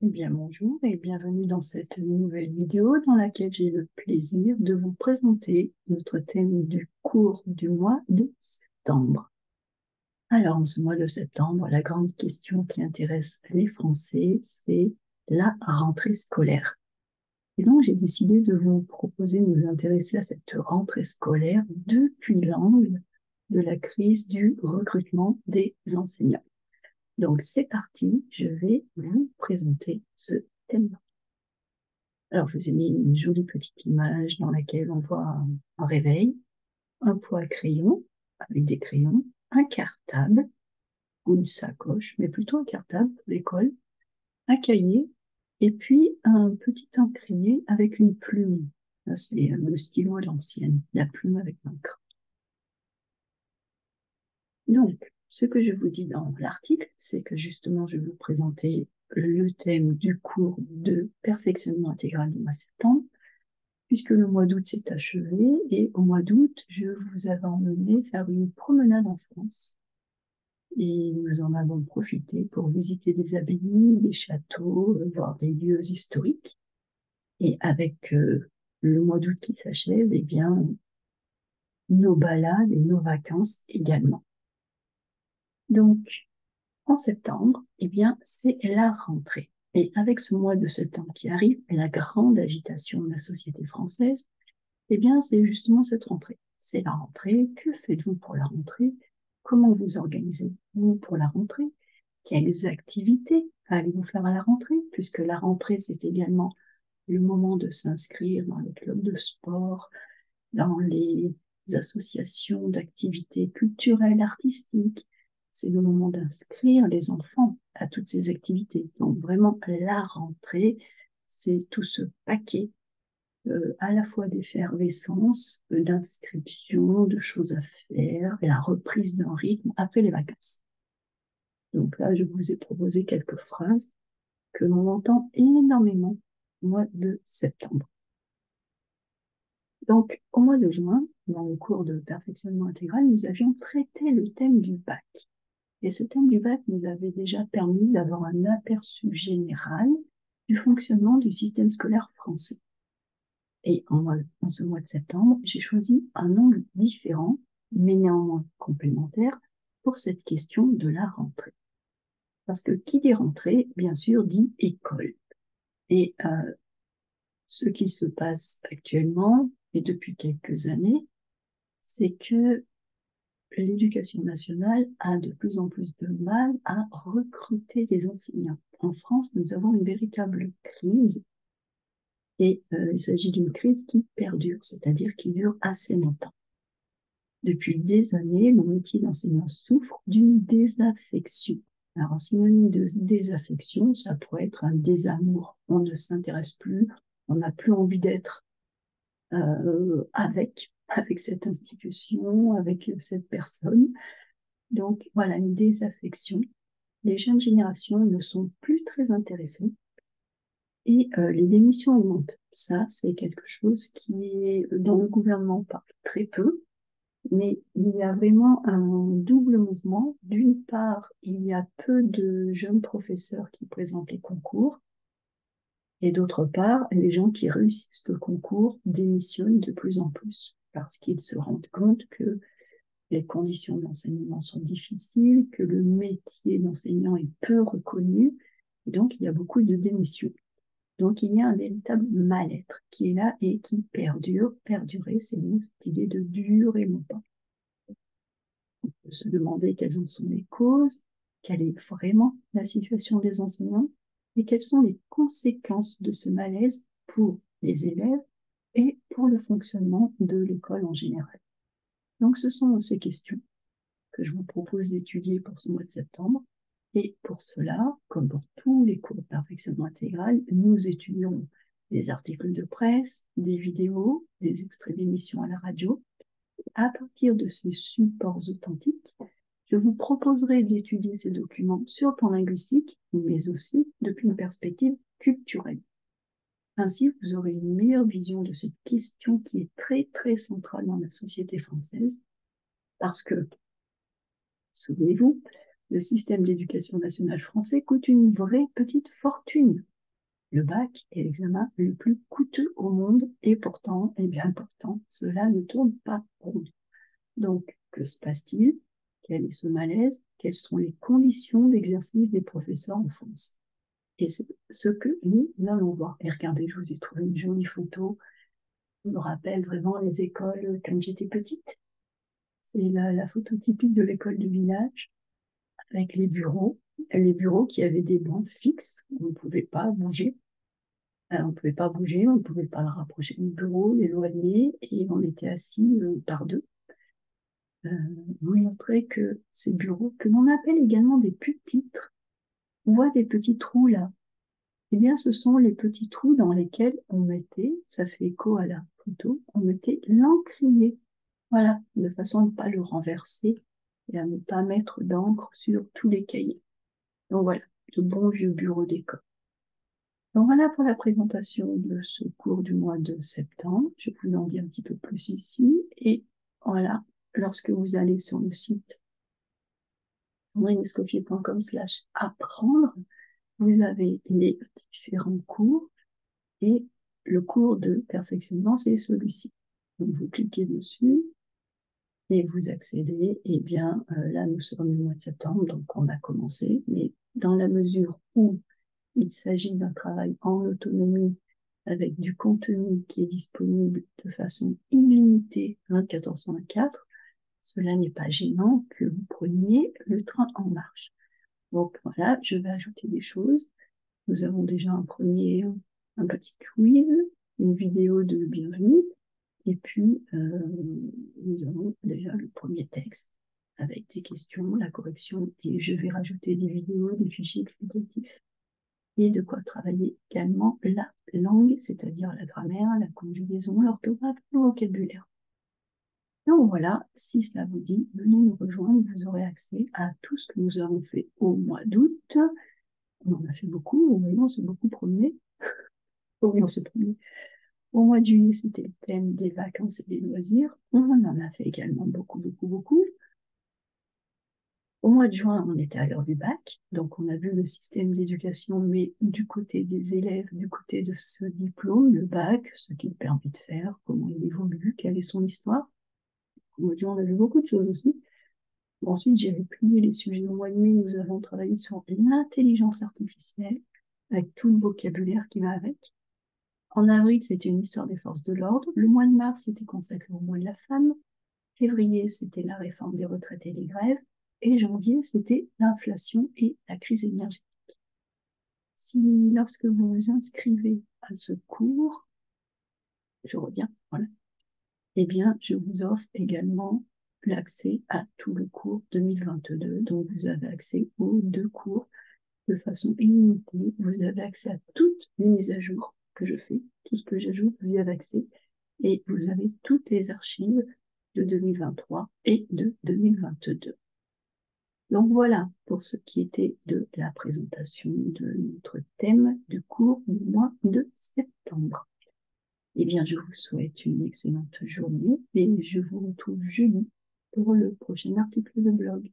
Eh bien, bonjour et bienvenue dans cette nouvelle vidéo dans laquelle j'ai le plaisir de vous présenter notre thème du cours du mois de septembre. Alors, en ce mois de septembre, la grande question qui intéresse les Français, c'est la rentrée scolaire. Et donc, j'ai décidé de vous proposer de nous intéresser à cette rentrée scolaire depuis l'angle de la crise du recrutement des enseignants. Donc, c'est parti, je vais vous présenter ce thème. Alors, je vous ai mis une jolie petite image dans laquelle on voit un réveil, un poids crayon avec des crayons, un cartable ou une sacoche, mais plutôt un cartable pour l'école, un cahier et puis un petit encrier avec une plume. Là, c'est le stylo à l'ancienne, la plume avec l'encre. Donc, ce que je vous dis dans l'article, c'est que justement, je vais vous présenter le thème du cours de perfectionnement intégral du mois de septembre, puisque le mois d'août s'est achevé, et au mois d'août, je vous avais emmené faire une promenade en France. Et nous en avons profité pour visiter des abbayes, des châteaux, voir des lieux historiques. Et avec le mois d'août qui s'achève, eh bien, nos balades et nos vacances également. Donc, en septembre, eh bien, c'est la rentrée. Et avec ce mois de septembre qui arrive, et la grande agitation de la société française, eh bien, c'est justement cette rentrée. C'est la rentrée. Que faites-vous pour la rentrée? Comment vous organisez-vous pour la rentrée? Quelles activités allez-vous faire à la rentrée? Puisque la rentrée, c'est également le moment de s'inscrire dans les clubs de sport, dans les associations d'activités culturelles, artistiques. C'est le moment d'inscrire les enfants à toutes ces activités. Donc vraiment, la rentrée, c'est tout ce paquet à la fois d'effervescence, d'inscription, de choses à faire, et la reprise d'un rythme après les vacances. Donc là, je vous ai proposé quelques phrases que l'on entend énormément au mois de septembre. Donc, au mois de juin, dans le cours de perfectionnement intégral, nous avions traité le thème du bac. Et ce thème du bac nous avait déjà permis d'avoir un aperçu général du fonctionnement du système scolaire français. Et en ce mois de septembre, j'ai choisi un angle différent, mais néanmoins complémentaire, pour cette question de la rentrée. Parce que qui dit rentrée, bien sûr, dit école. Et ce qui se passe actuellement, et depuis quelques années, c'est que l'éducation nationale a de plus en plus de mal à recruter des enseignants. En France, nous avons une véritable crise, et il s'agit d'une crise qui perdure, c'est-à-dire qui dure assez longtemps. Depuis des années, le métier d'enseignant souffre d'une désaffection. Alors, un synonyme de désaffection, ça pourrait être un désamour. On ne s'intéresse plus, on n'a plus envie d'être avec cette institution, avec cette personne. Donc, voilà, une désaffection. Les jeunes générations ne sont plus très intéressées et les démissions augmentent. Ça, c'est quelque chose dont le gouvernement parle très peu. Mais il y a vraiment un double mouvement. D'une part, il y a peu de jeunes professeurs qui présentent les concours, et d'autre part, les gens qui réussissent le concours démissionnent de plus en plus parce qu'ils se rendent compte que les conditions d'enseignement sont difficiles, que le métier d'enseignant est peu reconnu, et donc il y a beaucoup de démissions. Donc il y a un véritable mal-être qui est là et qui perdure. Perdurer, c'est cette idée de durer longtemps. Se demander quelles en sont les causes, quelle est vraiment la situation des enseignants et quelles sont les conséquences de ce malaise pour les élèves et pour le fonctionnement de l'école en général. Donc ce sont ces questions que je vous propose d'étudier pour ce mois de septembre. Et pour cela, comme pour tous les cours de perfectionnement intégral, nous étudions des articles de presse, des vidéos, des extraits d'émissions à la radio. À partir de ces supports authentiques, je vous proposerai d'étudier ces documents sur le plan linguistique, mais aussi depuis une perspective culturelle. Ainsi, vous aurez une meilleure vision de cette question qui est très, très centrale dans la société française, parce que, souvenez-vous, le système d'éducation nationale français coûte une vraie petite fortune. le bac est l'examen le plus coûteux au monde et pourtant, et bien pourtant, cela ne tourne pas rond. Donc, que se passe-t-il? Quel est ce malaise? Quelles sont les conditions d'exercice des professeurs en France? Et c'est ce que nous allons voir. Et regardez, je vous ai trouvé une jolie photo. Ça me rappelle vraiment les écoles quand j'étais petite. C'est la photo typique de l'école du village, avec les bureaux qui avaient des bancs fixes. On ne pouvait pas bouger. On ne pouvait pas bouger, on ne pouvait pas le rapprocher du bureau, l'éloigner, et on était assis par deux. Vous montrez que ces bureaux, que l'on appelle également des pupitres, on voit des petits trous là. Eh bien, ce sont les petits trous dans lesquels on mettait, ça fait écho à la photo, on mettait l'encrier. Voilà, de façon à ne pas le renverser et à ne pas mettre d'encre sur tous les cahiers. Donc voilà, de bons vieux bureaux d'école. Donc voilà pour la présentation de ce cours du mois de septembre. Je vous en dis un petit peu plus ici. Et voilà, lorsque vous allez sur le site marinescoffier.com/apprendre, vous avez les différents cours et le cours de perfectionnement, c'est celui-ci. Donc vous cliquez dessus et vous accédez. Et bien là, nous sommes le mois de septembre, donc on a commencé. Mais dans la mesure où il s'agit d'un travail en autonomie avec du contenu qui est disponible de façon illimitée 24 h sur 24, cela n'est pas gênant que vous preniez le train en marche. Donc voilà, je vais ajouter des choses. Nous avons déjà un petit quiz, une vidéo de bienvenue, et puis nous avons déjà le premier texte avec des questions, la correction, et je vais rajouter des vidéos, des fichiers explicatifs, et de quoi travailler également la langue, c'est-à-dire la grammaire, la conjugaison, l'orthographe, le vocabulaire. Donc voilà, si cela vous dit, venez nous rejoindre, vous aurez accès à tout ce que nous avons fait au mois d'août. On en a fait beaucoup, oui, on s'est beaucoup promené. Oh oui, on s'est promené. Au mois de juillet, c'était le thème des vacances et des loisirs. On en a fait également beaucoup, beaucoup, beaucoup. Au mois de juin, on était à l'heure du bac, donc on a vu le système d'éducation, mais du côté des élèves, du côté de ce diplôme, le bac, ce qu'il permet de faire, comment il évolue, quelle est son histoire. Au mois de juin, on a vu beaucoup de choses aussi. Ensuite, j'ai replié les sujets. Au mois de mai, nous avons travaillé sur l'intelligence artificielle, avec tout le vocabulaire qui va avec. En avril, c'était une histoire des forces de l'ordre. Le mois de mars, c'était consacré au mois de la femme. Février, c'était la réforme des retraites et les grèves. Et janvier, c'était l'inflation et la crise énergétique. Si lorsque vous vous inscrivez à ce cours, je reviens, voilà, eh bien, je vous offre également l'accès à tout le cours 2022. Donc, vous avez accès aux deux cours de façon illimitée. Vous avez accès à toutes les mises à jour que je fais. Tout ce que j'ajoute, vous y avez accès. Et vous avez toutes les archives de 2023 et de 2022. Donc voilà pour ce qui était de la présentation de notre thème du cours du mois de septembre. Eh bien, je vous souhaite une excellente journée et je vous retrouve jeudi pour le prochain article de blog.